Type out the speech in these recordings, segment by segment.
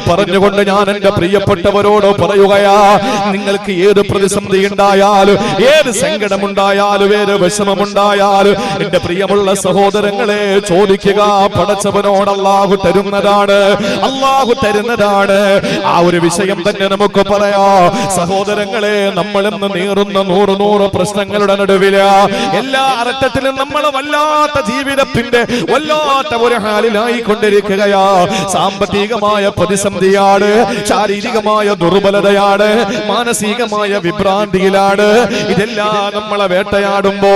പറഞ്ഞുകൊണ്ട് ഞാൻ എന്റെ പ്രിയപ്പെട്ടവരോട് പറയുകയാ, നിങ്ങൾക്ക് ഏത് പ്രതിസന്ധി ഉണ്ടായാലും, ഏത് സങ്കടമുണ്ടായാലും, ഏത് വിഷമമുണ്ടായാലും എന്റെ പ്രിയമുള്ള സഹോദരങ്ങളെ ചോദിക്കുക. പടച്ചവനോട് അല്ലാഹു തരുന്നതാണ്, അല്ലാഹു തരുന്നതാണ്. ആ ഒരു വിഷയം തന്നെ നമുക്ക് പറയാം സഹോദരങ്ങളെ. നമ്മൾ ഇന്ന് നേറുന്ന നൂറ് പ്രശ്നങ്ങളുടെ നടുവില എല്ലാ അർത്ഥത്തിലും നമ്മൾ വല്ലാത്ത ജീവിതത്തിന്റെ വല്ലാത്ത ഒരു ഹാലിലായി കൊണ്ടിരിക്കുകയാ. സാമ്പത്തികമായ പ്രതിസന്ധിയാണ്, ശാരീരികമായ ദുർബലതയാണ്, മാനസികമായ വിഭ്രാന്തിയിലാണ്. ഇതെല്ലാം നമ്മളെ വേട്ടയാടുമ്പോ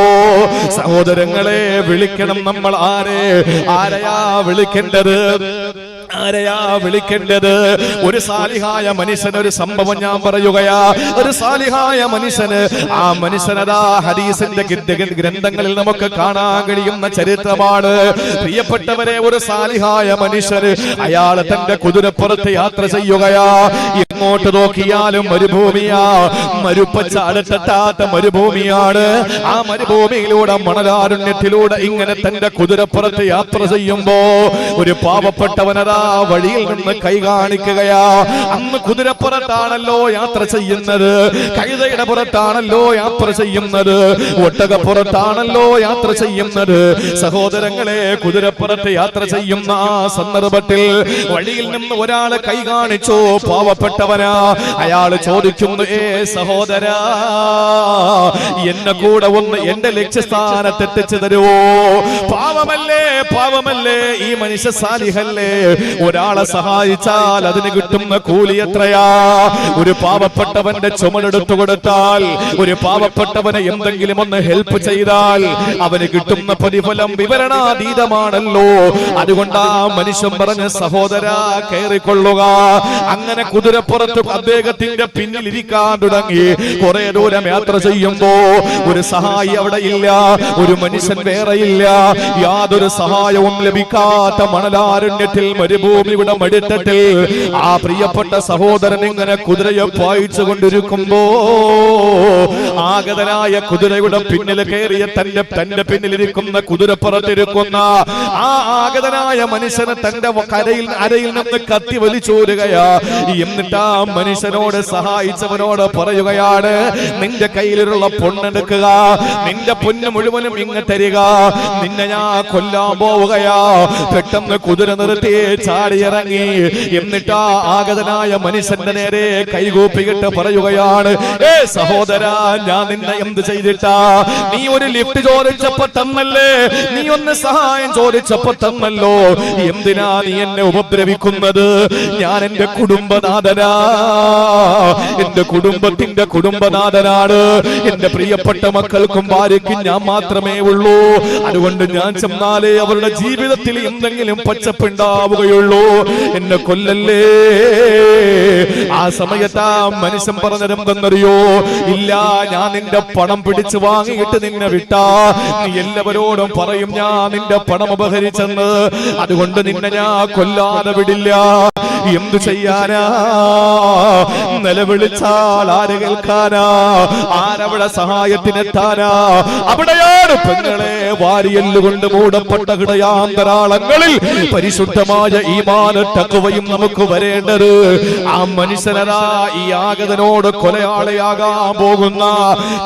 സഹോദരങ്ങളെ വിളിക്കണം നമ്മൾ. ആരെയാ വിളിക്കേണ്ടത്? ആരെയാ വിളിക്കേണ്ടത്? ഒരു സാലിഹായ മനുഷ്യന് ഒരു സംഭവം ഞാൻ പറയുകയാ. ഒരു സാലിഹായ മനുഷ്യന്, ആ മനുഷ്യനതാ ഹദീസിന്റെ ഗ്രന്ഥങ്ങളിൽ നമുക്ക് കാണാൻ കഴിയുന്ന ചരിത്രമാണ്. പ്രിയപ്പെട്ടവരെ, ഒരു സാലിഹായ മനുഷ്യന് അയാൾ തന്റെ കുതിരപ്പുറത്ത് യാത്ര ചെയ്യുകയാ. എങ്ങോട്ട് നോക്കിയാലും മരുഭൂമിയാ, മരുപ്പച്ച അലട്ടത്താത്ത മരുഭൂമിയാണ്. ആ മരുഭൂമിയിലൂടെ മണലാരുണ്യത്തിലൂടെ ഇങ്ങനെ തന്റെ കുതിരപ്പുറത്ത് യാത്ര ചെയ്യുമ്പോ ഒരു പാവപ്പെട്ടവനതാ വഴിയിൽ നിന്ന് കൈ കാണിക്കുകയാ. അന്ന് കുതിരപ്പുറത്താണല്ലോ യാത്ര ചെയ്യുന്നത്, കഴുതയുടെ പുറത്താണല്ലോ യാത്ര ചെയ്യുന്നത്, ഒട്ടകപ്പുറത്താണല്ലോ യാത്ര ചെയ്യുന്നത്. സഹോദരങ്ങളെ, കുതിരപ്പുറത്ത് യാത്ര ചെയ്യുന്ന ആ സന്ദർഭത്തിൽ വഴിയിൽ നിന്ന് ഒരാള് കൈ കാണിച്ചു. പാവപ്പെട്ടവനാ. അയാൾ ചോദിക്കുന്നു, സഹോദരാ, എന്നെ കൂടെ ഒന്ന് എന്റെ ലക്ഷ്യസ്ഥാനത്ത് എത്തിച്ചു തരുവോ? പാവമല്ലേ, പാവമല്ലേ, ഈ മനുഷ്യ സാലിഹല്ലേ. ഒരാളെ സഹായിച്ചാൽ അതിന് കിട്ടുന്ന കൂലി എത്രയാ? ഒരു പാവപ്പെട്ടവന്റെ ചുമടെടുത്തു കൊടുത്താൽ, ഒരു പാവപ്പെട്ടവനെ എന്തെങ്കിലും ഒന്ന് ഹെൽപ്പ് ചെയ്താൽ അവന് കിട്ടുന്ന പ്രതിഫലം വിവരണാതീതമാണല്ലോ. അതുകൊണ്ട് ആ മനുഷ്യൻ പറഞ്ഞ, സഹോദരാ കയറിക്കൊള്ളുക. അങ്ങനെ കുതിരപ്പുറത്ത് അദ്ദേഹത്തിന്റെ പിന്നിൽ ഇരിക്കാൻ തുടങ്ങി. കുറെ ദൂരം യാത്ര ചെയ്യുമ്പോ ഒരു സഹായി അവിടെ ഇല്ല, ഒരു മനുഷ്യൻ വേറെയില്ല. യാതൊരു സഹായവും ലഭിക്കാത്ത മണലാരണ്യത്തിൽ, മരുഭൂമിയുടെ മടിത്തട്ടിൽ ആ പ്രിയപ്പെട്ട സഹോദരൻ ഇങ്ങനെ കുതിരയെ പായിച്ചു കൊണ്ടിരിക്കുമ്പോ ആഗതനായ കുതിരയുടെ പിന്നിൽ കയറിയ തന്റെ പിന്നിലിരിക്കുന്ന കുതിരപ്പുറത്തിരിക്കുന്ന ആ ആഗതനായ മനുഷ്യന് തന്റെ അരയിൽ നിന്ന് കത്തി വലിച്ചോരുകയാ. എന്നിട്ട് ആ മനുഷ്യനോട്, സഹായിച്ചവനോട് പറയുകയാണ്, നിന്റെ കയ്യിലുള്ള പൊണ്ണെടുക്കുക, നിന്റെ പൊന്ന് മുഴുവനും ഇങ്ങ് തരിക, നിന്നെ ഞാൻ കൊല്ലാൻ പോവുകയാ. പെട്ടെന്ന് കുതിര നിർത്തി ചാടിയിറങ്ങി. എന്നിട്ട് ആ ആഗതനായ മനുഷ്യന്റെ നേരെ കൈകൂപ്പിയിട്ട് പറയുകയാണ്, സഹോദരാ, ഞാൻ നിന്നെ എന്ത് ചെയ്തിട്ടാ? നീ ഒരു ലിഫ്റ്റ് ചോദിച്ചപ്പോ തന്നല്ലേ, നീ ഒന്ന് സഹായം ചോദിച്ചപ്പോ തന്നല്ലോ, എന്തിനാ നീ എന്നെ ഉപദ്രവിക്കുന്നത്? ഞാൻ എന്റെ കുടുംബനാഥനാ, എന്റെ കുടുംബത്തിന്റെ കുടുംബനാഥനാണ്. എന്റെ പ്രിയപ്പെട്ട മക്കൾക്കും ഭാര്യയ്ക്കും ഞാൻ മാത്രമേ ഉള്ളൂ. അതുകൊണ്ട് ഞാൻ ചെന്നാലേ അവരുടെ ജീവിതത്തിൽ എന്തെങ്കിലും പച്ചപ്പുണ്ടാവുകയുള്ളൂ. എന്നെ കൊല്ലല്ലേ. ആ സമയത്ത് ആ മനുഷ്യൻ പറഞ്ഞതെന്തെന്നറിയോ? ഇല്ല, ഞാൻ നിന്റെ പണം പിടിച്ചു വാങ്ങിയിട്ട് നിന്നെ വിട്ടാ നീ എല്ലാവരോടും പറയും ഞാൻ നിന്റെ പണം അപഹരിച്ചെന്ന്. അതുകൊണ്ട് നിന്നെ ഞാൻ കൊല്ലാതെ വിടില്ല. എന്തു ചെയ്യാനാ? നിലവിളിച്ചാൽ ആര് കേൾക്കാനാ? ആരവിടെ സഹായത്തിനെത്താനാ? അവിടെയാണ് പെങ്ങളെ വാരിയെല്ലുകൊണ്ട് മൂടപ്പെട്ട ഹൃദയാന്തരാളങ്ങളിൽ പരിശുദ്ധമായ ഈമാനും തഖ്വയും നമുക്ക് വരേണ്ടത്. ആ മനുഷ്യനതാ ഈ ആഗതനോട് കൊലയാളിയാകാൻ പോകുന്ന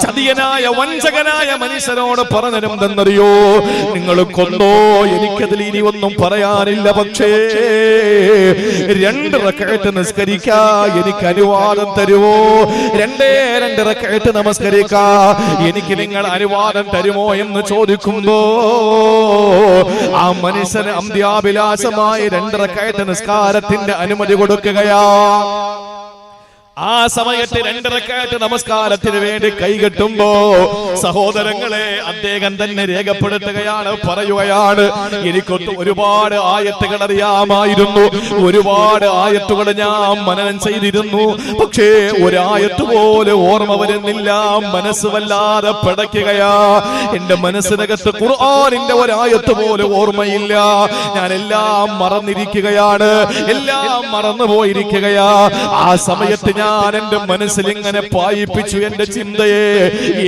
ചതിയനായ വഞ്ചകനായ മനുഷ്യനോട് പറഞ്ഞതെന്തെന്നറിയോ? നിങ്ങൾ കൊന്നോ, എനിക്കതിൽ ഇനി ഒന്നും പറയാനില്ല. പക്ഷേ 2 റക്അത്ത് നിസ്കരിക്കാ എനിക്ക് അനുവാദം തരുമോ? 2 റക്അത്ത് നമസ്കരിക്കാ എനിക്ക് നിങ്ങൾ അനുവാദം തരുമോ എന്ന് ചോദിക്കുമ്പോ ആ മനുഷ്യന് അന്ത്യാഭിലാഷമായി 2 റക്അത്ത് നിസ്കാരത്തിന്റെ അനുമതി കൊടുക്കുകയാ. ആ സമയത്ത് 2 റക്അത്ത് നമസ്കാരത്തിന് വേണ്ടി കൈകെട്ടുമ്പോ സഹോദരങ്ങളെ അദ്ദേഹം തന്നെ രേഖപ്പെടുത്തുകയാണ്, പറയുകയാണ്, എനിക്കൊത്ത് ഒരുപാട് ആയത്തുകൾ അറിയാമായിരുന്നു, ഒരുപാട് ആയത്തുകൾ ഞാൻ മനനം ചെയ്തിരുന്നു. പക്ഷേ ഒരായത്ത് പോലെ ഓർമ്മ വരുന്നില്ല. മനസ്സ് വല്ലാതെ പിടയ്ക്കുകയാ. എന്റെ മനസ്സിനകത്ത് ഖുർആനിന്റെ ഒരായത്ത് പോലെ ഓർമ്മയില്ല. ഞാൻ എല്ലാം മറന്നിരിക്കുകയാണ്, എല്ലാം മറന്നുപോയിരിക്കുകയാ. ആ സമയത്ത് ഞാൻ എന്റെ മനസ്സിൽ ഇങ്ങനെ പായിപ്പിച്ചു എന്റെ ചിന്തയെ.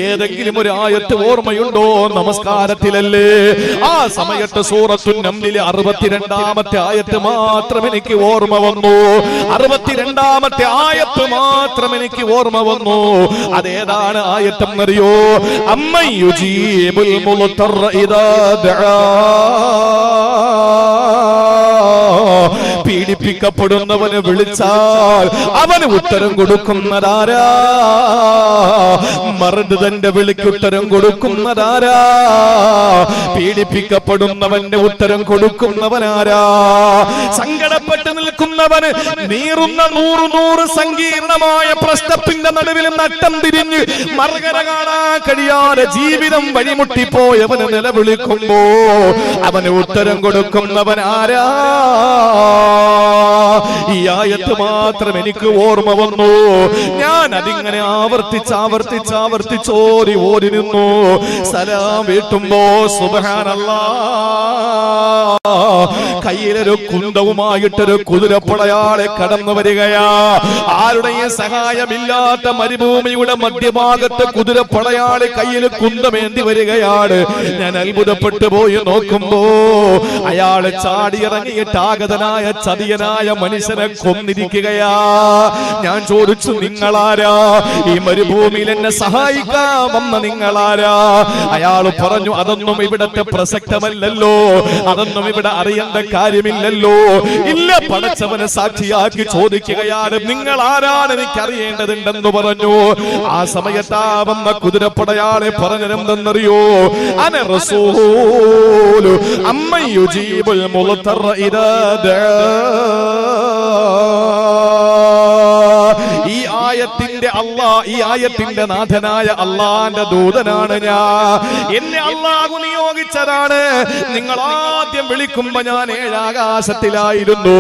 ഏതെങ്കിലും ഒരു ആയത്ത് ഓർമ്മയുണ്ടോ? നമസ്കാരത്തിലല്ലേ? ആ സമയത്ത് സൂറത്തുൻ നംലിലെ 62-ാമത്തെ ആയത്ത് മാത്രം എനിക്ക് ഓർമ്മ വന്നു. 62-ാമത്തെ ആയത്ത് മാത്രം എനിക്ക് ഓർമ്മ വന്നു. അതേതാണ് ആയത്തെന്നറിയോ? അമ്മൻ യുജീബുൽ മുൽതറ ഇദാ ദആ. പീഡിപ്പിക്കപ്പെടുന്നവന് വിളിച്ചാൽ അവന് ഉത്തരം കൊടുക്കുന്നതാരാ? മറുത് തന്റെ വിളിക്ക് ഉത്തരം കൊടുക്കുന്നതാരാ? പീഡിപ്പിക്കപ്പെടുന്നവന്റെ ഉത്തരം കൊടുക്കുന്നവനാരാ? സങ്കടപ്പെട്ട് നിൽക്കുന്നവന് നീറുന്ന 100 സങ്കീർണമായ പ്രശ്നത്തിന്റെ നടുവിൽ നട്ടം തിരിഞ്ഞ് മറുകര കാണാൻ കഴിയാതെ ജീവിതം വഴിമുട്ടിപ്പോയവന് നിലവിളിക്കുമ്പോ അവന് ഉത്തരം കൊടുക്കുന്നവനാരാ? ഈ ആയത്ത് മാത്രം എനിക്ക് ഓർമ്മ വന്നു. ഞാൻ അതിങ്ങനെ ആവർത്തിച്ചോരി ഓടി നിന്നു. സലാം വീട്ടുമ്പോ സുബ്ഹാനല്ലാഹ്, കയ്യിലൊരു കുന്തവുമായിട്ടൊരു കുതിരപ്പടയാളെ കടന്നു വരികയാ. ആരുടെയും സഹായമില്ലാത്ത മരുഭൂമിയുടെ മധ്യഭാഗത്ത് കുതിരപ്പടയാളെ കയ്യിൽ കുന്തമേന്തി വരികയാണ്. ഞാൻ അത്ഭുതപ്പെട്ടു പോയി നോക്കുമ്പോ അയാള് ചാടിയിറങ്ങിയിട്ട് ആഗതനായ ചതിയനായ മനുഷ്യനെ കൊന്നിരിക്കുകയാ. ഞാൻ ചോദിച്ചു, നിങ്ങളാരാ? ഈ മരുഭൂമിയിൽ എന്നെ സഹായിക്കാൻ വന്ന നിങ്ങളാരാ? അയാൾ പറഞ്ഞു, അതൊന്നും ഇവിടത്തെ പ്രസക്തമല്ലല്ലോ, അതൊന്നും ഇവിടെ അറിയേണ്ട കാര്യമില്ലല്ലോ. ഇല്ല, പടച്ചവനെ സാക്ഷിയാക്കി ചോദിക്കുകയാണ്, നിങ്ങൾ ആരാണ് എനിക്കറിയേണ്ടതുണ്ടെന്ന് പറഞ്ഞു. ആ സമയത്താ വന്ന കുതിരപ്പടയാളെ പറഞ്ഞതെന്തെന്നറിയോ? അന റസൂലു അമ്മൻ യുജീബുൽ മുൽതറ ഇദാ ദആ. ഈ ആയത്തിന്റെ നാഥനായ അള്ളാന്റെ ദൂതനാണ് ഞാൻ. എന്നെ അള്ളാഹു നിയോഗിച്ചതാണ്. നിങ്ങൾ ആദ്യം വിളിക്കുമ്പോ ഞാൻ 7 ആകാശത്തിലായിരുന്നു.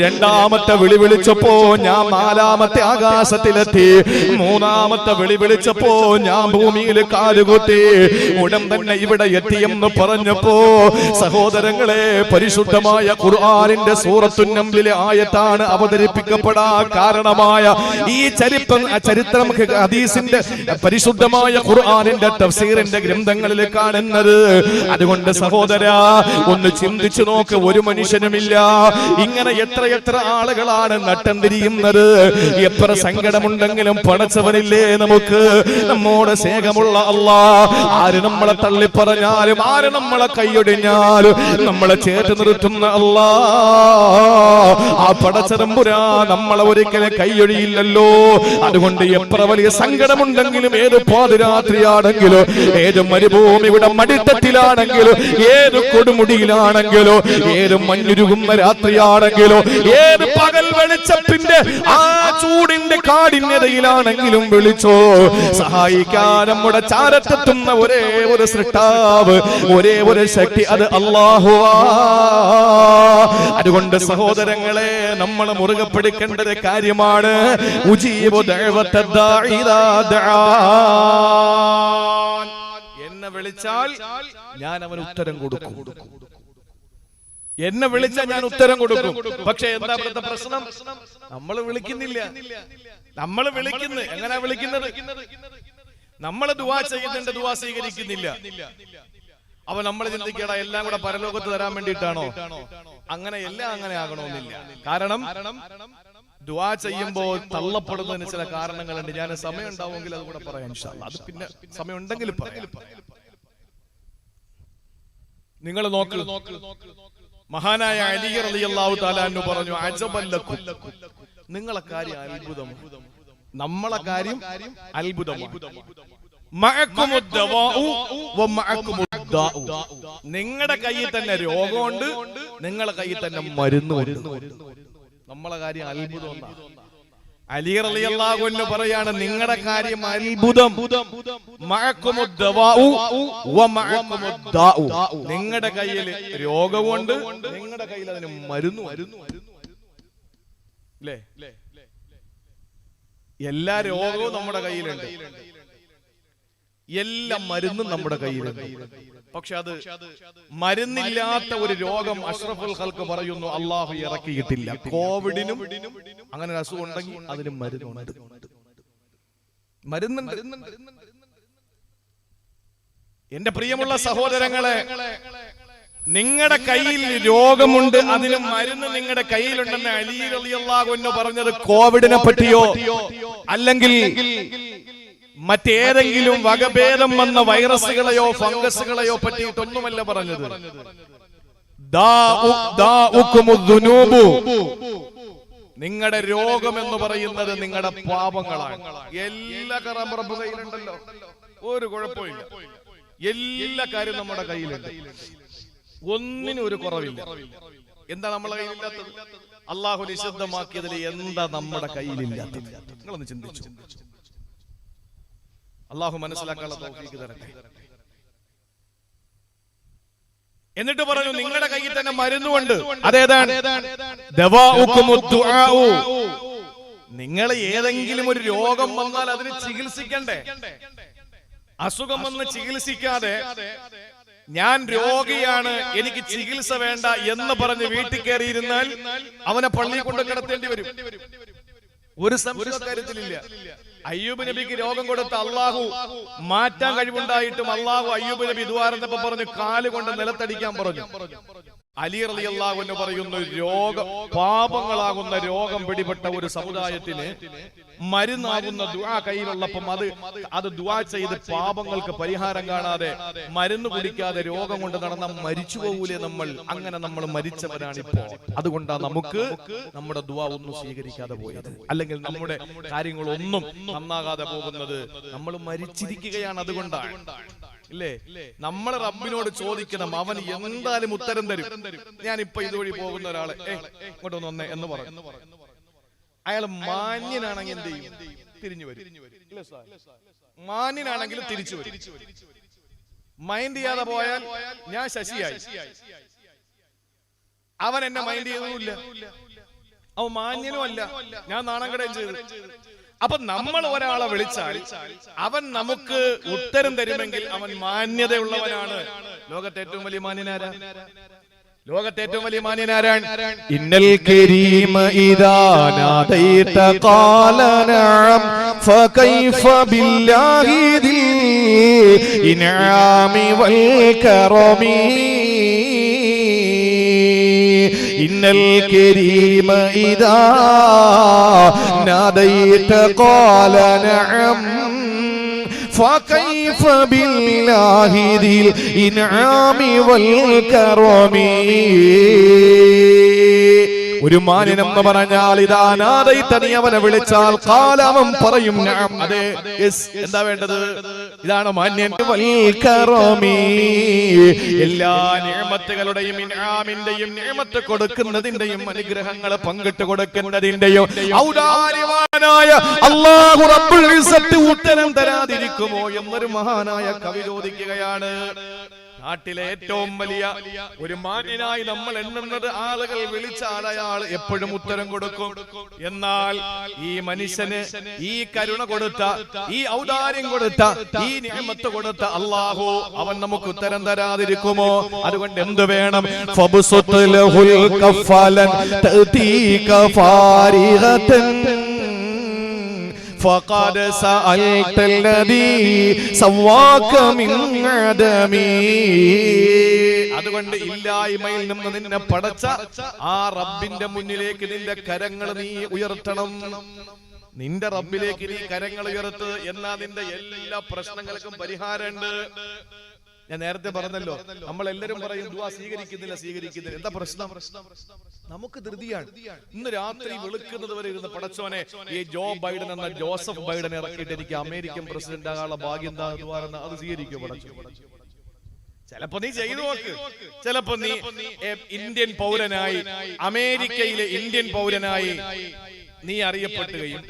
2ാമത്തെ വിളി വിളിച്ചപ്പോ ഞാൻ 4ാമത്തെ ആകാശത്തിലെത്തി. 3ാമത്തെ വിളി വിളിച്ചപ്പോ ഞാൻ ഭൂമിയിൽ കാലുകുത്തി. ഉടൻ തന്നെ ഇവിടെ എത്തിയെന്ന് പറഞ്ഞപ്പോ സഹോദരങ്ങളെ, പരിശുദ്ധമായ ഖുർആനിന്റെ സൂറത്തുൻ നംലിലെ ആയത്താണ് അവതരിപ്പിക്കപ്പെടാൻ കാരണമായ ഈ ചരിത്രം ഹദീസിന്റെ പരിശുദ്ധമായ ഖുർആനിന്റെ തഫ്സീറിന്റെ ഗ്രന്ഥങ്ങളിൽ കാണുന്നത്. അതുകൊണ്ട് സഹോദരാ, ഒന്ന് ചിന്തിച്ചു നോക്ക്. ഒരു മനുഷ്യനുമില്ല ഇങ്ങനെ എത്ര ആളുകളാണ് നട്ടം തിരിയുന്നത്. എത്ര സങ്കടമുണ്ടെങ്കിലും പടച്ചവനില്ലേ നമുക്ക്? നമ്മോട് സ്നേഹമുള്ള അല്ലാഹ്. ആര് നമ്മളെ തള്ളിപ്പറഞ്ഞാലും, ആര് നമ്മളെ കൈയൊടിഞ്ഞാലും നമ്മളെ ചേർത്ത് നിർത്തുന്ന അല്ലാഹ്, ആ പടച്ചതമ്പുരാ നമ്മളെ ഒരിക്കലും കൈയൊഴിയില്ലല്ലോ. അതുകൊണ്ട് എത്ര വലിയ സങ്കടമുണ്ടെങ്കിലും, ഏത് പാതിരാത്രിയാണെങ്കിലും, ഏത് മരുഭൂമിയുടെ മടിത്തട്ടിലാണെങ്കിലും, ഏത് കൊടുമുടിയിലാണെങ്കിലോ, ഏത് മഞ്ഞുരുകുന്ന രാത്രിയാണെങ്കിലോ, ഏത് പകൽ വെളിച്ചത്തിന്റെ ആ ചൂടിന്റെ കാഠിന്യതയിലാണെങ്കിലും വിളിച്ചോ. സഹായിക്കാൻ നമ്മുടെ ചാരത്തെത്തുന്ന ഒരേ ഒരു സൃഷ്ടാവ്, ഒരേ ഒരു ശക്തി, അത് അല്ലാഹുവാ. അതുകൊണ്ട് സഹോദരങ്ങളെ, നമ്മൾ മുറുകെ പിടിക്കേണ്ട കാര്യമാണ് എന്നെ വിളിച്ചാൽ ഞാൻ അവന് ഉത്തരം കൊടുക്കും. എന്നെ വിളിച്ചാൽ ഞാൻ ഉത്തരം കൊടുക്കും. പക്ഷെ എന്താ ഇവിടുത്തെ പ്രശ്നം? നമ്മൾ വിളിക്കുന്നില്ല. നമ്മൾ വിളിക്കുന്നു. എങ്ങനെയാ വിളിക്കുന്നത്? നമ്മൾ ദുആ ചെയ്യുന്നതിന്റെ ദുആ സ്വീകരിക്കുന്നില്ല. അപ്പൊ നമ്മൾ ചിന്തിക്കടാ, എല്ലാം കൂടെ പരലോകത്ത് തരാൻ വേണ്ടിയിട്ടാണോ? അങ്ങനെ ആകണമെന്നില്ല. കാരണം ദുആ ചെയ്യുമ്പോൾ തള്ളപ്പെടുന്നതിന് ചില കാരണങ്ങളുണ്ട്. ഞാൻ സമയം ഉണ്ടാവുമെങ്കിൽ അത് കൂടെ പറയാം ഇൻഷാ അല്ലാഹ്. അത് പിന്നെ സമയം ഉണ്ടെങ്കിൽ പറയാം. നിങ്ങൾ നോക്ക്, മഹാനായ അലി റളിയല്ലാഹു തആല അൻഹു പറഞ്ഞു, അജബൻ ലക്കും, നിങ്ങളെ കാര്യം അത്ഭുതം, നമ്മളെ കാര്യം അത്ഭുതമാണ്. നിങ്ങളുടെ കയ്യിൽ തന്നെ രോഗമുണ്ട്, നിങ്ങളെ കയ്യിൽ തന്നെ മരുന്നുണ്ട്. നമ്മളെ കാര്യം അത്ഭുതം. അലി റളിയല്ലാഹു അൻഹു പറയാണ്, നിങ്ങളുടെ കാര്യം അത്ഭുതം. നിങ്ങളുടെ കയ്യിൽ രോഗമുണ്ട്, നിങ്ങളുടെ കയ്യിൽ അതിന് മരുന്നു. അല്ലേ? എല്ലാ രോഗവും നമ്മുടെ കയ്യിലുണ്ട്. എല്ലാ മരുന്നും നമ്മുടെ കയ്യിലുണ്ട്. പക്ഷെ അത് മരുന്നില്ലാത്ത ഒരു രോഗം അഷ്റഫുൽ ഖൽഖ് പറയുന്നു അള്ളാഹു ഇറക്കിയിട്ടില്ല. കോവിഡിനും അങ്ങനെ ഒരു അസുഖം ഉണ്ടെങ്കിൽ അതിന് മരുന്നുണ്ട്. എന്റെ പ്രിയമുള്ള സഹോദരങ്ങളെ, നിങ്ങളുടെ കയ്യിൽ രോഗമുണ്ട്, അതിന് മരുന്ന് നിങ്ങളുടെ കയ്യിലുണ്ടെന്ന് അലി റളിയല്ലാഹു അൻഹു പറഞ്ഞത് കോവിഡിനെ പറ്റിയോ അല്ലെങ്കിൽ മറ്റേതെങ്കിലും വകഭേദം വന്ന വൈറസുകളെയോ ഫംഗസുകളെയോ പറ്റിയിട്ടൊന്നുമല്ല പറഞ്ഞത്. നിങ്ങളുടെ രോഗം എന്ന് പറയുന്നത് നിങ്ങളുടെ പാപങ്ങളാണ്. എല്ലാ കറമ്പറമ്പ് കയ്യിലുണ്ടല്ലോ, ഒരു കുഴപ്പമില്ല. എല്ലാ കാര്യവും നമ്മുടെ കയ്യിലുണ്ട്, ഒന്നിനും ഒരു കുറവില്ല. എന്താ നമ്മളെ കയ്യിലില്ലാത്തത്? അള്ളാഹു നിഷിദ്ധമാക്കിയതിൽ എന്താ നമ്മുടെ കയ്യിലില്ലാത്തത്? നിങ്ങളൊന്ന് ചിന്തിച്ചു. അള്ളാഹു മനസ്സിലാക്കാനുള്ള തൗഫീഖ് തരട്ടെ. എന്നിട്ട് പറഞ്ഞു നിങ്ങളുടെ കയ്യിൽ തന്നെ മരുന്നുണ്ട്. അതേതാണ്? നിങ്ങൾ ഏതെങ്കിലും ഒരു രോഗം വന്നാൽ അതിന് ചികിത്സിക്കണ്ടേ? അസുഖം വന്ന് ചികിത്സിക്കാതെ ഞാൻ രോഗിയാണ്, എനിക്ക് ചികിത്സ വേണ്ട എന്ന് പറഞ്ഞ് വീട്ടിൽ കയറിയിരുന്നാൽ അവനെ പള്ളിയിൽ കൊണ്ട് കിടത്തേണ്ടി വരും. ഒരു സംശയത്തിലില്ല. അയ്യൂബ് നബിക്ക് രോഗം കൊടുത്ത അള്ളാഹു മാറ്റാൻ കഴിവുണ്ടായിട്ടും അള്ളാഹു അയ്യൂബ് നബി ദ്വാരന്നപ്പോ പറഞ്ഞു കാല് കൊണ്ട് നിലത്തടിക്കാൻ പറഞ്ഞു. അലി റളിയല്ലാഹു അൻഹു പറയുന്നു പാപങ്ങളാകുന്ന രോഗം പിടിപെട്ട ഒരു സമുദായത്തിന് മരുന്നാകുന്ന ദുആ കയ്യിലുള്ളപ്പം അത് ദുആ ചെയ്ത് പാപങ്ങൾക്ക് പരിഹാരം കാണാതെ മരുന്ന് കുടിക്കാതെ രോഗം കൊണ്ട് നടന്നാൽ മരിച്ചു പോകൂലേ നമ്മൾ? അങ്ങനെ നമ്മൾ മരിച്ചവരാണിപ്പോ. അതുകൊണ്ടാണ് നമുക്ക് നമ്മുടെ ദുആ ഒന്നും സ്വീകരിക്കാതെ പോയത്, അല്ലെങ്കിൽ നമ്മുടെ കാര്യങ്ങളൊന്നും നന്നാകാതെ പോകുന്നത്. നമ്മൾ മരിച്ചിരിക്കുകയാണ്. അതുകൊണ്ടാണ് ഇല്ലേ നമ്മൾ റബ്ബിനോട് ചോദിക്കണം, അവൻ എന്തായാലും ഉത്തരം തരും. ഞാനിപ്പോ ഇതുവഴി പോകുന്ന ഒരാള് ഇങ്ങോട്ടൊന്ന് വന്നേ എന്ന് പറയും. അയാൾ മാന്യനാണെങ്കിൽ എന്ത് ചെയ്യും? തിരിഞ്ഞു വരും. മാന്യനാണെങ്കിലും തിരിച്ചു വരും. മൈൻഡ് ചെയ്യാതെ പോയാൽ ഞാൻ ശശിയായി. അവൻ എന്നെ മൈൻഡ് ചെയ്തൊന്നുമില്ല, അവൻ മാന്യനും അല്ല, ഞാൻ നാണംകെടുകയും ചെയ്തു. അപ്പൊ നമ്മൾ ഒരാളെ വിളിച്ചാൽ അവൻ നമുക്ക് ഉത്തരം തരുമെങ്കിൽ അവൻ മാന്യതയുള്ളവനാണ്. ലോകത്തെ ഏറ്റവും വലിയ മാന്യനാരാ? ലോകത്തെ ഏറ്റവും വലിയ മാന്യനാരാണ്? ഇന്നൽ കരീമ ഇദാ നാദൈത ഖാല നഅം ഫകൈഫ ബില്ലാഹി ദിൽ ഇൻആമി വൽ കറമി. ഇന്നൽ കരീമ ഇദാ നാദൈത ഖാല നഅം فكيف بالله ذي الإنعام والكرم. ഒരു മാന്യനെന്ന് പറഞ്ഞാൽ ഇതാ നാദൈത, നീ അവനെ വിളിച്ചാൽ ഖാല, അവൻ പറയും നഅം, അതെ, യെസ്. എന്താ വേണ്ടത്? ഇതാണ് മാന്യൻ. വൽ കറമി, എല്ലാ നിഅമത്തുകളുടെയും ഇൻആമിന്റെയും നിഅമത്ത് കൊടുക്കുന്നതിന്റെയും അനുഗ്രഹങ്ങൾ പങ്കിട്ട് കൊടുക്കുന്നതിന്റെയും ഔദാര്യവാനായ അല്ലാഹു റബ്ബുൽ ഇസ്സത്ത് ഉത്തരം തരാതിരിക്കുമോ എന്നൊരു മഹാനായ കവി ചോദിക്കുകയാണ്. നാട്ടിലെ ഏറ്റവും വലിയ ഒരു മാന്യനായി നമ്മൾ എണ്ണുന്നത് ആളുകൾ വിളിച്ചാൽ അയാൾ എപ്പോഴും ഉത്തരം കൊടുക്കും. എന്നാൽ ഈ മനുഷ്യന് ഈ കരുണ കൊടുത്ത, ഈ ഔദാര്യം കൊടുത്ത, ഈ നിഅമത്ത് കൊടുത്ത അല്ലാഹു അവൻ നമുക്ക് ഉത്തരം തരാതിരിക്കുമോ? അതുകൊണ്ട് എന്ത് വേണം? ഫബ്സുത് ലഹുൽ കഫലൻ തഅതീക ഫാരിഗതൻ فقد سألت الذي سواك من عدمي. അതുകൊണ്ട് ഇല്ലായ്മയിൽ നിന്ന് നിന്നെ പടച്ച ആ റബ്ബിന്റെ മുന്നിലേക്ക് നിന്റെ കരങ്ങൾ നീ ഉയർത്തണം. നിന്റെ റബ്ബിലേക്ക് നീ കരങ്ങൾ ഉയർത്ത്. എന്നാ നിന്റെ എല്ലാ പ്രശ്നങ്ങൾക്കും പരിഹാരമുണ്ട്. ഞാൻ നേരത്തെ പറഞ്ഞല്ലോ, നമ്മൾ എല്ലാവരും പറയും ദുആ സ്വീകരിക്കുന്നില്ല. എന്താ പ്രശ്നം? നമുക്ക് ധൃതിയാണ്. ഇന്ന് രാത്രി വെളുക്കുന്നത് വരെ ഇരുന്ന് പടച്ചോനെ ഈ ജോ ബൈഡൻ എന്ന ജോസഫ് ബൈഡൻ ഇറക്കിയിട്ട് എനിക്ക് അമേരിക്കൻ പ്രസിഡന്റ് ആകാനുള്ള ഭാഗ്യം എന്താ? അത് സ്വീകരിക്കും പടച്ചോ. ചിലപ്പോ നീ ചെയ്തു നോക്ക്. ചിലപ്പോ നീ ഇന്ത്യൻ പൗരനായി, അമേരിക്കയിലെ ഇന്ത്യൻ പൗരനായി നീ അറിയപ്പെടുകയും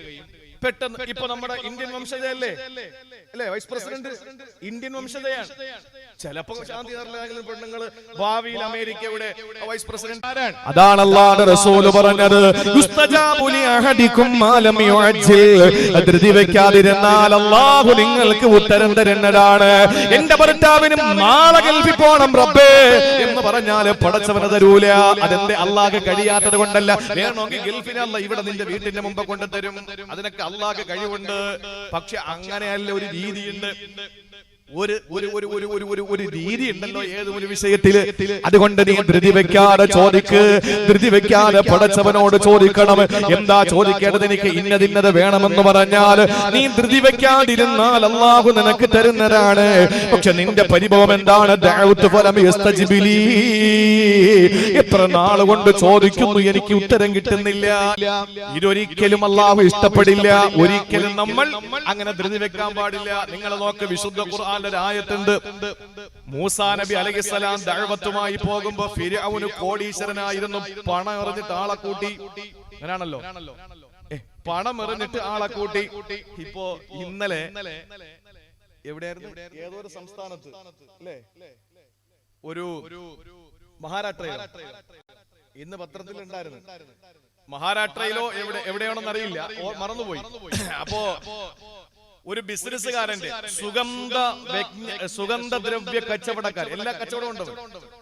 പെട്ടെന്ന് ഇപ്പൊ നമ്മുടെ ഇന്ത്യൻ വംശജയല്ലേ അല്ലേ വൈസ് പ്രസിഡന്റ് ഇന്ത്യൻ വംശജയാണ്. ചിലപ്പോ ശാന്തി പെണ്ണുങ്ങള് ഭാവിയിൽ അമേരിക്കയുടെ വൈസ് പ്രസിഡന്റ് ആരാണ്? അതാണ് അല്ലാഹുവിന്റെ റസൂൽ പറഞ്ഞത്, ധൃതി വെക്കാതിരുന്നാൽ അല്ലാഹു നിങ്ങൾക്ക് ഉത്തരം തരുന്നതാണ്. എന്റെ ഭർത്താവിന് നാളെ ഗൾഫിൽ പോണം റബ്ബേ എന്ന് പറഞ്ഞാല് പടച്ചവന് തരൂല. അതെന്റെ അല്ലാഹുക്ക് കഴിയാത്തത് കൊണ്ടല്ല. വേണമെങ്കിൽ ഗൾഫിനല്ല, ഇവിടെ നിന്റെ വീട്ടിന്റെ മുമ്പ് കൊണ്ടുതരും. അതിനൊക്കെ അല്ലാഹുക്ക് കഴിവുണ്ട്. പക്ഷെ അങ്ങനെയല്ല, ഒരു രീതിയുണ്ട്, ഒരു രീതി ഉണ്ടല്ലോ ഏതൊരു വിഷയത്തില്. അതുകൊണ്ട് നീ ധൃതി വെക്കാതെ ചോദിക്ക്, ധൃതി വെക്കാതെ പടച്ചവനോട് ചോദിക്കണം. എന്താ ചോദിക്കേണ്ടത്? എനിക്ക് ഇന്നതിന്നത് വേണമെന്ന് പറഞ്ഞാൽ നീ ധൃതി വെക്കാതിരുന്നാൽ അല്ലാഹു നിനക്ക് തരുന്നതാണ്. പക്ഷെ നിന്റെ പരിഭവം എന്താണ്? എത്ര നാൾ കൊണ്ട് ചോദിക്കുന്നു, എനിക്ക് ഉത്തരം കിട്ടുന്നില്ല. ഇതൊരിക്കലും അല്ലാഹു ഇഷ്ടപ്പെടില്ല. ഒരിക്കലും നമ്മൾ അങ്ങനെ ധൃതി വെക്കാൻ പാടില്ല. നിങ്ങൾ നോക്ക്, വിശുദ്ധ ഖുർആൻ ആയത്തുണ്ട്. മൂസാ നബി അലൈഹിസ്സലാം ദഅവത്തുമായി പോകുമ്പോ ഫിർഔന് കോടീശ്വരനായിരുന്നു. പണം എറിഞ്ഞിട്ട് ആളെ കൂട്ടി. അങ്ങനാണല്ലോ, പണം എറിഞ്ഞിട്ട് ആളെ കൂട്ടി. ഇപ്പോ ഇന്നലെ എവിടെയായിരുന്നു? ഏതോ ഒരു സംസ്ഥാനത്ത് അല്ലേ, ഒരു മഹാരാഷ്ട്രയിലോ, ഇന്ന് പത്രത്തിൽ ഉണ്ടായിരുന്നു. മഹാരാഷ്ട്രയിലോ എവിടെയാണെന്ന് അറിയില്ല, മറന്നുപോയി. അപ്പോ ഒരു ബിസിനസ്സുകാരന്റെ സുഗന്ധദ്രവ്യ കച്ചവടക്കാർ, എല്ലാ കച്ചവടവും ഉണ്ട്.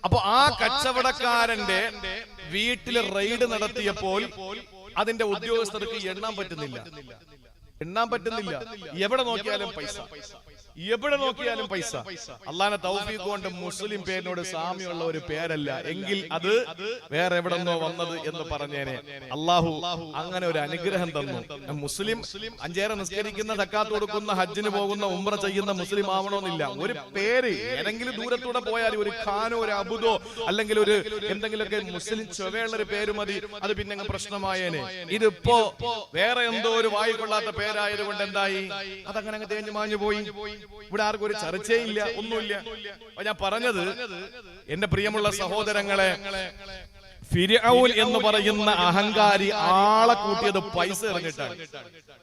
അപ്പൊ ആ കച്ചവടക്കാരന്റെ വീട്ടില് റെയ്ഡ് നടത്തിയപ്പോൾ അതിന്റെ ഉദ്യോഗസ്ഥർക്ക് എണ്ണാൻ പറ്റുന്നില്ല. എവിടെ നോക്കിയാലും പൈസ, എവിടെ നോക്കിയാലും പൈസ. അള്ളാഹുവിന്റെ തൗഫീഖ് കൊണ്ട് മുസ്ലിം പേരിനോട് സാമ്യമുള്ള ഒരു പേരല്ല, എങ്കിൽ അത് വേറെ എവിടെന്നോ വന്നത് എന്ന് പറഞ്ഞേനെ. അള്ളാഹു അങ്ങനെ ഒരു അനുഗ്രഹം തന്നു. മുസ്ലിം അഞ്ചേര നിസ്കരിക്കുന്ന, സക്കാത്ത് കൊടുക്കുന്ന, ഹജ്ജിന് പോകുന്ന, ഉംറ ചെയ്യുന്ന മുസ്ലിം ആവണമെന്നില്ല. ഒരു പേര് ഏതെങ്കിലും ദൂരത്തൂടെ പോയാൽ ഒരു ഖാനോ ഒരു അബുദോ അല്ലെങ്കിൽ ഒരു എന്തെങ്കിലുമൊക്കെ മുസ്ലിം ചൊവ്വയുള്ള ഒരു പേര് മതി. അത് പിന്നെ പ്രശ്നമായേനെ. ഇതിപ്പോ വേറെ എന്തോ ഒരു വായിക്കൊള്ളാത്ത പേരായത് കൊണ്ട് എന്തായി? അതങ്ങനെ തേഞ്ഞു മാഞ്ഞു പോയി. ഇവിടെ ആർക്കും ഒരു ചർച്ചയില്ല, ഒന്നുമില്ല. ഞാൻ പറഞ്ഞത്, എന്റെ പ്രിയമുള്ള സഹോദരങ്ങളെ, ഫിർഔൻ എന്ന് പറയുന്ന അഹങ്കാരി ആളെ കൂട്ടിയത് പൈസ എറിഞ്ഞിട്ടാണ്.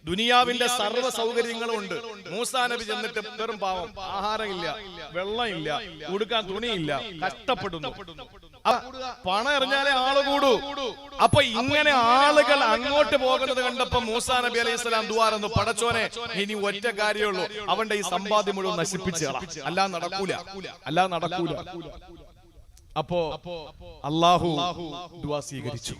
ദുനിയാവിന്റെ സർവ്വ സൗകര്യങ്ങളും ഉണ്ട്. മൂസാ നബി ചെന്നിട്ട് വെറും പാവം, ആഹാരമില്ല, വെള്ളമില്ല, ഉടുക്കാൻ തുണിയില്ല, കഷ്ടപ്പെടുന്നു. പണം എറിഞ്ഞാലേ ആള് കൂടൂ. അപ്പൊ ഇങ്ങനെ ആളുകൾ അങ്ങോട്ട് പോകുന്നത് കണ്ടപ്പോ മൂസാ നബി അലൈഹി സ്വലാം ദുആറന്നു, പടച്ചോനെ ഇനി ഒറ്റ കാര്യമുള്ളൂ, അവന്റെ ഈ സമ്പാദ്യം മുഴുവൻ നശിപ്പിച്ചു കളാം, അല്ലാതെ നടക്കൂല. അപ്പോ അല്ലാഹു ദുആ സ്വീകരിച്ചു.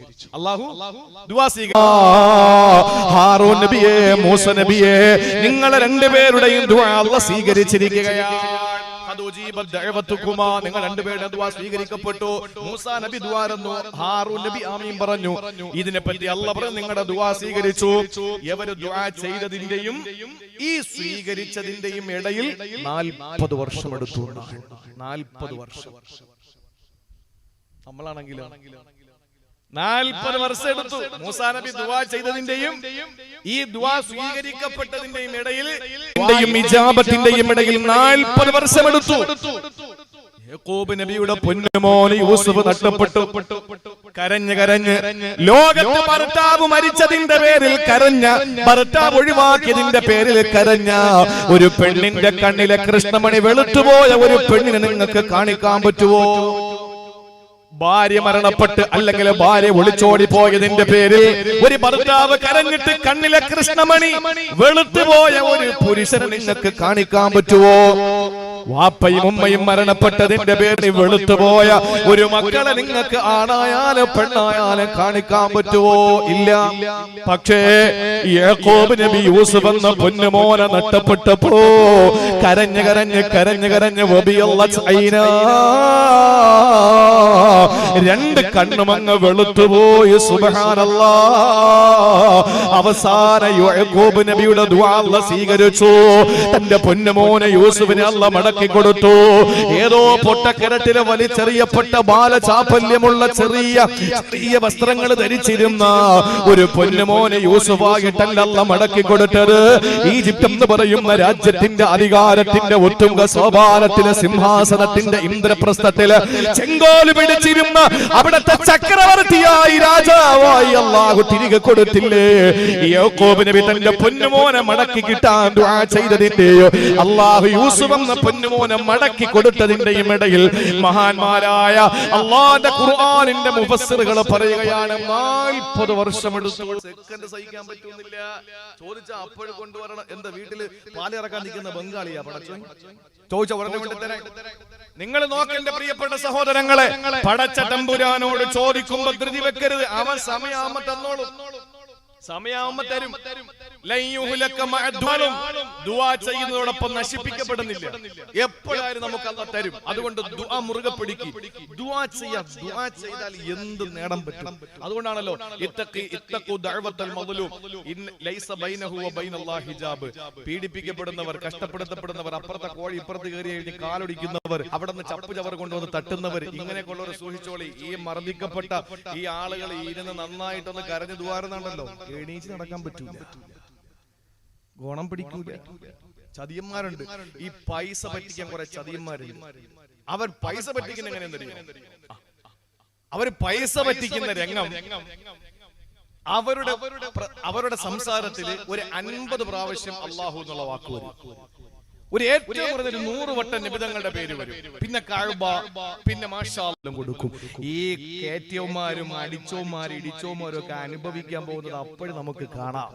ഹാറൂൻ നബിയെ, മൂസ നബിയെ, നിങ്ങളെ രണ്ടുപേരുടെയും ദുആ അല്ലാഹു സ്വീകരിച്ചിരിക്കുകയാണ്. നിങ്ങൾ രണ്ടുപേരുടെ ദുആ സ്വീകരിക്കപ്പെട്ടു. മൂസാ നബി ദുആറന്നു, ഹാറൂൻ നബി ആമീൻ പറഞ്ഞു. ഇതിനെപ്പറ്റി അല്ലാഹു പറഞ്ഞു, നിങ്ങളുടെ ദുആ സ്വീകരിച്ചു. എവര് ദുആ ചെയ്തതിന്റെയും ഈ സ്വീകരിച്ചതിന്റെയും ഇടയിൽ 40 വർഷം എടുത്തു. 40 വർഷം. നമ്മളാണെങ്കിലോ 40 വർഷം എടുത്തു. മൂസാ നബി ദുആ ചെയ്തതിന്റെയും ഈ ദുആ സ്വീകരിക്കപ്പെട്ടതിന്റെയും ഇടയിൽ, ഇജാബത്തിന്റെയും ഇടയിൽ 40 വർഷം എടുത്തു. യാക്കൂബ് നബിയുടെ പൊന്നുമോൻ യൂസുഫ് നഷ്ടപ്പെട്ടു. കരഞ്ഞ് ലോകത്ത് ഭർത്താവ് മരിച്ചതിന്റെ പേരിൽ കരഞ്ഞ, ഭർത്താവ് ഒഴിവാക്കിയതിന്റെ പേരിൽ കരഞ്ഞ ഒരു പെണ്ണിന്റെ കണ്ണിലെ കൃഷ്ണമണി വെളുത്തുപോയ ഒരു പെണ്ണിനെ നിങ്ങൾക്ക് കാണിക്കാൻ പറ്റുമോ? ഭാര്യ മരണപ്പെട്ട് അല്ലെങ്കിൽ ഭാര്യ ഒളിച്ചോടി പോയതിന്റെ പേരിൽ ഒരു ഭർത്താവ് കരഞ്ഞിട്ട് കണ്ണിലെ കൃഷ്ണമണി വെളുത്തുപോയ ഒരു പുരുഷനെ നിങ്ങൾക്ക് കാണിക്കാൻ പറ്റുമോ? വാപ്പയും ഉമ്മയും മരണപ്പെട്ടതിന്റെ പേരിൽ വെളുത്തുപോയ ഒരു മക്കളെ നിങ്ങൾക്ക് ആണായാലും പെണ്ണായാലും കാണിക്കാൻ പറ്റുമോ? ഇല്ല. പക്ഷേ യാക്കൂബ് നബി യൂസുഫ് എന്ന പൊന്നുമോനെ നഷ്ടപ്പെട്ടപ്പോ കരഞ്ഞ് രണ്ട് കണ്ണുമങ്ങ് വെളുത്തുപോയി. സുബ്ഹാനല്ലാഹ്. അവസാന യാക്കൂബ് നബിയുടെ ദുആ അല്ലാഹു സ്വീകരിച്ചു. തന്റെ പൊന്നുമോനെ യൂസുഫിനെ അല്ലാഹു മടക്കി കൊടുത്തു. ഏതോ പൊട്ടക്കിരട്ടിലെ വലിച്ചെറിയപ്പെട്ട ബാലചാപല്യമുള്ള ചെറിയ വസ്ത്രങ്ങൾ ധരിച്ചിരുന്ന ഒരു പൊന്നുമോനെ യൂസുഫായിട്ടല്ല അല്ലാഹു മടക്കി കൊടുത്തത്. ഈജിപ്ത് എന്ന് പറയുന്ന രാജ്യത്തിന്റെ അധികാരത്തിന്റെ ഒത്തുംഗ സോപാനത്തിലെ സിംഹാസനത്തിന്റെ ഇന്ദ്രപ്രസ്ഥത്തില് ചെങ്കോല് പിടിച്ചിരുന്ന അവിടുത്തെ ചക്രവർത്തിയായി രാജാവായി അല്ലാഹു തിരികെ കൊടുത്തില്ലേ? യാക്കൂബ് നബി തന്റെ പൊന്നുമോനെ മടക്കി കിട്ടാൻ ദുആ ചെയ്തതിന്റെയോ അല്ലാഹു യൂസുഫ് എന്ന പൊന്നുമോനെ മടക്കി കൊടുത്തതിന്റെയും ഇടയിൽ മഹാന്മാരായ അല്ലാഹുവിന്റെ ഖുർആനിന്റെ മുഫസ്സിറുകൾ പറയുകയാണ് 40 വർഷമെടുത്തു. സെക്കൻഡ് സഹിക്കാൻ പറ്റുന്നില്ല. ചോദിച്ചാ അപ്പോൾ കൊണ്ടുവരണം. എന്താ വീട്ടില് പാലിറക്കാൻ നിൽക്കുന്ന ബംഗാളിയാ പടച്ചോൻ? ചോദിച്ച ഉടനെ കൊണ്ടുതരാൻ. നിങ്ങൾ നോക്കേണ്ട പ്രിയപ്പെട്ട സഹോദരങ്ങളെ, പടച്ച തമ്പുരാനോട് ചോദിക്കുമ്പോ ധൃതി വെക്കരുത്. അവൻ സമയാവുമ്പോ തന്നോളും, സമയാവുമ്പോ തരും. ദുആ ചെയ്യുന്നതോടൊപ്പം നശിപ്പിക്കപ്പെടുന്നില്ല. എപ്പോഴായാലും നമുക്ക് അല്ലാഹ് തരും. അതുകൊണ്ട് ദുആ മുറുകെ പിടിക്ക്. ദുആ ചെയ്യാം. ദുആ ചെയ്താൽ എന്ത് നേടാൻ പറ്റും. അതുകൊണ്ടാണല്ലോ ഇത്തഖു ദഅവത്തൽ മദ്ലൂം ലൈസ ബൈനഹു വ ബൈനല്ലാഹി ഹിജാബ്. പീഡിപ്പിക്കപ്പെടുന്നവർ, കഷ്ടപ്പെടുത്തപ്പെടുന്നവർ, അപ്പുറത്തെ കോഴി ഇപ്പുറത്ത് കയറി കഴിഞ്ഞ് കാലൊടിക്കുന്നവർ, അവിടെ നിന്ന് ചപ്പ് ചവർ കൊണ്ടുവന്ന് തട്ടുന്നവർ, ഇങ്ങനെയൊക്കെയുള്ളവർ സൂക്ഷിച്ചോളി. ഈ മർദ്ദിക്കപ്പെട്ട ഈ ആളുകൾ ഇരുന്ന് നന്നായിട്ടൊന്ന് കരഞ്ഞു ദുആറുന്നുണ്ടല്ലോ, എണീച്ച് നടക്കാൻ പറ്റൂല, ഗുണം പിടിക്കൂല. ചതിയന്മാരുണ്ട്. ഈ പൈസ പറ്റിക്കാൻ കുറെ ചതിയന്മാരുണ്ട്. അവർ പൈസ പറ്റിക്കുന്ന എങ്ങനെയെന്നറിയോ? അവർ പൈസ പറ്റിക്കുന്ന രംഗം അവരുടെ സംസാരത്തിൽ ഒരു 50 പ്രാവശ്യം അല്ലാഹു എന്നുള്ള വാക്ക് വരും. ഒരു ഏറ്റവും കുറഞ്ഞ 100 വട്ടം നിബിധങ്ങളുടെ പേര് വരും. പിന്നെ കഅബ, പിന്നെ മാഷാ അല്ലാഹ് കൊടുക്കും. ഈ കേറ്റിയന്മാരും അടിച്ചോമാരും ഇടിച്ചോമാരും ഒക്കെ അനുഭവിക്കാൻ പോകുന്നത് അപ്പോഴും നമുക്ക് കാണാം.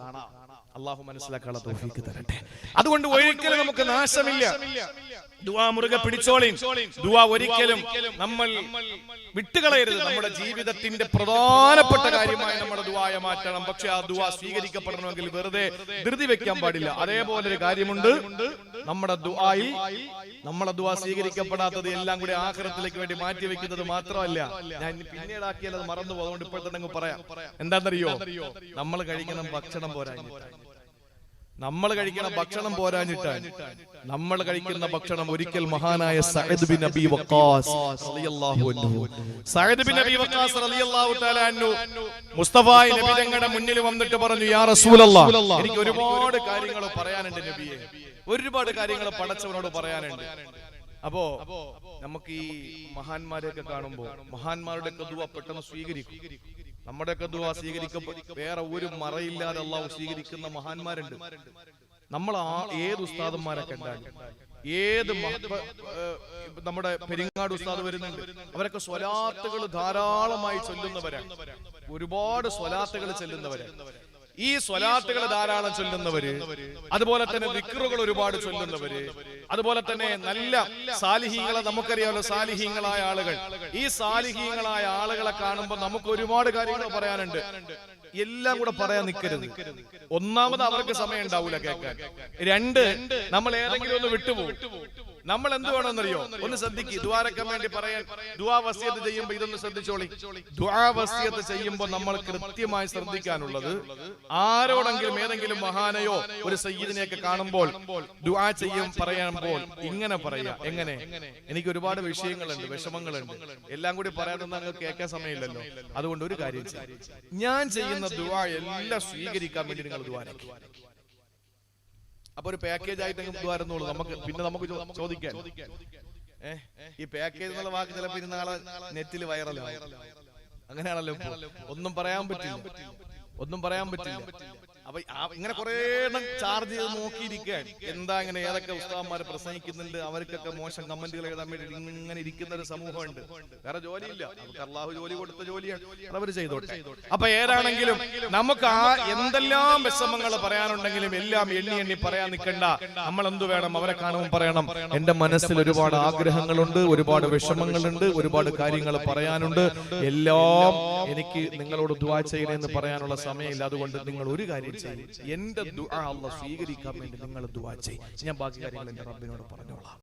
അല്ലാഹു മനസ്സിലാക്കാനുള്ള തൗഫീഖ് തരട്ടെ. അതുകൊണ്ട് ഒരിക്കലും നമുക്ക് നാശമില്ല. ദുആ മുറുകെ പിടിച്ചോളിൻ. ദുആ ഒരിക്കലും നമ്മൾ വിട്ടുകളയരുത്. നമ്മുടെ ജീവിതത്തിന്റെ പ്രധാനപ്പെട്ട കാര്യമായി നമ്മുടെ ദുആയെ മാറ്റണം. പക്ഷെ ആ ദുആ സ്വീകരിക്കപ്പെടണമെങ്കിൽ വെറുതെ ധൃതി വെക്കാൻ പാടില്ല. അതേപോലെ ഒരു കാര്യമുണ്ട്, നമ്മുടെ ദുആയിൽ നമ്മളെ ദുആ സ്വീകരിക്കപ്പെടാത്തത് എല്ലാം കൂടി ആഖിറത്തിലേക്ക് വേണ്ടി മാറ്റി വെക്കുന്നത് മാത്രമല്ല, ഞാൻ പിന്നീടാക്കിയാൽ അത് മറന്നു പോകും. അതുകൊണ്ട് ഇപ്പോൾ തന്നെ പറയാം. എന്താണെന്നറിയോ? നമ്മൾ കഴിക്കുന്ന ഭക്ഷണം പോരാഞ്ഞിട്ടാണ്. നമ്മൾ കഴിക്കുന്ന ഭക്ഷണം പോരാഞ്ഞിട്ടാണ്. നമ്മൾ കഴിക്കുന്ന ഭക്ഷണം ഒരിക്കൽ മഹാനായ സഅദ് ബിൻ അബി വഖാസ് റളിയല്ലാഹു അൻഹു, സഅദ് ബിൻ അബി വഖാസ് റളിയല്ലാഹു തആല അൻഹു മുസ്തഫ നബി തങ്ങളുടെ മുന്നിൽ വന്നിട്ട് പറഞ്ഞു, യാ റസൂലല്ലാഹ്, എനിക്ക് ഒരുപാട് കാര്യങ്ങൾ പറയാനുണ്ട് നബിയെ, ഒരുപാട് കാര്യങ്ങൾ പടച്ചവനോട് പറയാനുണ്ട്. അപ്പോ നമുക്ക് ഈ മഹാന്മാരെയൊക്കെ കാണുമ്പോൾ മഹാന്മാരുടെ ദുആ പെട്ടെന്ന് സ്വീകരിക്കും. നമ്മുടെയൊക്കെ ദുആ സ്വീകരിക്കപ്പെട്ട വേറെ ഒരു മറയില്ലാതെ അല്ലാഹു സ്വീകരിക്കുന്ന മഹാന്മാരുണ്ട്. നമ്മൾ ഏത് ഉസ്താദന്മാരെ കണ്ടാലും, ഏത് നമ്മുടെ പെരിങ്ങാട് ഉസ്താദ് വരുന്നുണ്ട്, അവരൊക്കെ സ്വലാത്തുകൾ ധാരാളമായി ചൊല്ലുന്നവരാണ്. ഒരുപാട് സ്വലാത്തുകൾ ചൊല്ലുന്നവരാണ്. ഈ സ്വലാത്തുകൾ ധാരാളം ചൊല്ലുന്നവര്, അതുപോലെ തന്നെ ദിക്റുകൾ ഒരുപാട് ചൊല്ലുന്നവര്, അതുപോലെ തന്നെ നല്ല സാലിഹീങ്ങളെ, നമുക്കറിയാമല്ലോ സാലിഹീങ്ങളായ ആളുകൾ. ഈ സാലിഹീങ്ങളായ ആളുകളെ കാണുമ്പോൾ നമുക്ക് ഒരുപാട് കാര്യങ്ങൾ പറയാനുണ്ട്. എല്ലാം കൂടെ പറയാൻ നിൽക്കരുത്. ഒന്നാമത് അവർക്ക് സമയം ഉണ്ടാവൂല കേൾക്കാൻ. 2, നമ്മൾ ഏതെങ്കിലും ഒന്ന് വിട്ടുപോകും. നമ്മൾ എന്ത് വേണമെന്നറിയോ? ഒന്ന് ശ്രദ്ധിക്കുക. ദുആരക്കാൻ വേണ്ടി പറയാൻ ദുആ വസിയത്ത് ചെയ്യുമ്പോൾ ഇതൊന്ന് ശ്രദ്ധിച്ചോളി. ദുആ വസിയത്ത് ചെയ്യുമ്പോൾ നമ്മൾ കൃത്യമായി ശ്രദ്ധിക്കാനുള്ളത്, ആരോടെങ്കിലും ഏതെങ്കിലും മഹാനെയോ ഒരു സയ്യിദിനെയൊക്കെ കാണുമ്പോൾ ദുആ പറയുമ്പോൾ ഇങ്ങനെ പറയാ. എങ്ങനെ? എനിക്ക് ഒരുപാട് വിഷയങ്ങളുണ്ട്, വിഷമങ്ങളുണ്ട്, എല്ലാം കൂടി പറയാനൊന്നും അങ്ങ് കേൾക്കാൻ സമയമില്ലല്ലോ. അതുകൊണ്ട് ഒരു കാര്യം ചെയ്യും, ഞാൻ ചെയ്യുന്ന ദുആ എല്ലാം സ്വീകരിക്കാൻ വേണ്ടി നിങ്ങൾ ദുആരക്കുക. അപ്പൊ ഒരു പാക്കേജ് ആയിട്ട് വരുന്നുള്ളൂ. നമുക്ക് ചോദിക്കാൻ, ഈ പാക്കേജ് എന്നുള്ള വാക്ക് ചിലപ്പോ ഇന്ന് നാളെ നെറ്റിൽ വൈറലാവും. അങ്ങനെയാണല്ലോ. ഒന്നും പറയാൻ പറ്റില്ല. അപ്പൊ ഇങ്ങനെ കുറെ എണ്ണം ചാർജ് ചെയ്ത് നോക്കിയിരിക്കാൻ, എന്താ ഇങ്ങനെ ഏതൊക്കെ ഉസ്താദന്മാരെ പ്രസംഗിക്കുന്നുണ്ട്, അവർക്കൊക്കെ മോശം കമന്റുകൾ എഴുതാൻ വേണ്ടി ഇങ്ങനെ ഇരിക്കുന്ന ഒരു സമൂഹമുണ്ട്. വേറെ ജോലിയില്ല, നമുക്ക് അല്ലാഹു ജോലി കൊടുത്ത ജോലിയാണ്, അവർ ചെയ്തോട്ടെ. അപ്പൊ ഏതാണെങ്കിലും നമുക്ക് എന്തെല്ലാം വിഷമങ്ങൾ പറയാനുണ്ടെങ്കിലും എല്ലാം എണ്ണി പറയാൻ നിൽക്കണ്ട. നമ്മൾ എന്ത് വേണം? അവരെ കാണുമ്പോൾ പറയണം, എന്റെ മനസ്സിൽ ഒരുപാട് ആഗ്രഹങ്ങളുണ്ട്, ഒരുപാട് വിഷമങ്ങളുണ്ട്, ഒരുപാട് കാര്യങ്ങൾ പറയാനുണ്ട്, എല്ലാം എനിക്ക് നിങ്ങളോട് ദുആ ചെയ്യണമെന്ന് പറയാനുള്ള സമയമില്ല. അതുകൊണ്ട് നിങ്ങൾ ഒരു കാര്യം, എന്റെ ദുആ അല്ലാഹു സ്വീകരിക്കാൻ വേണ്ടി നിങ്ങൾ ദുആ ചെയ്യ്. ഞാൻ ബാക്കി കാര്യങ്ങൾ എന്റെ റബ്ബിനോട് പറഞ്ഞോളാം.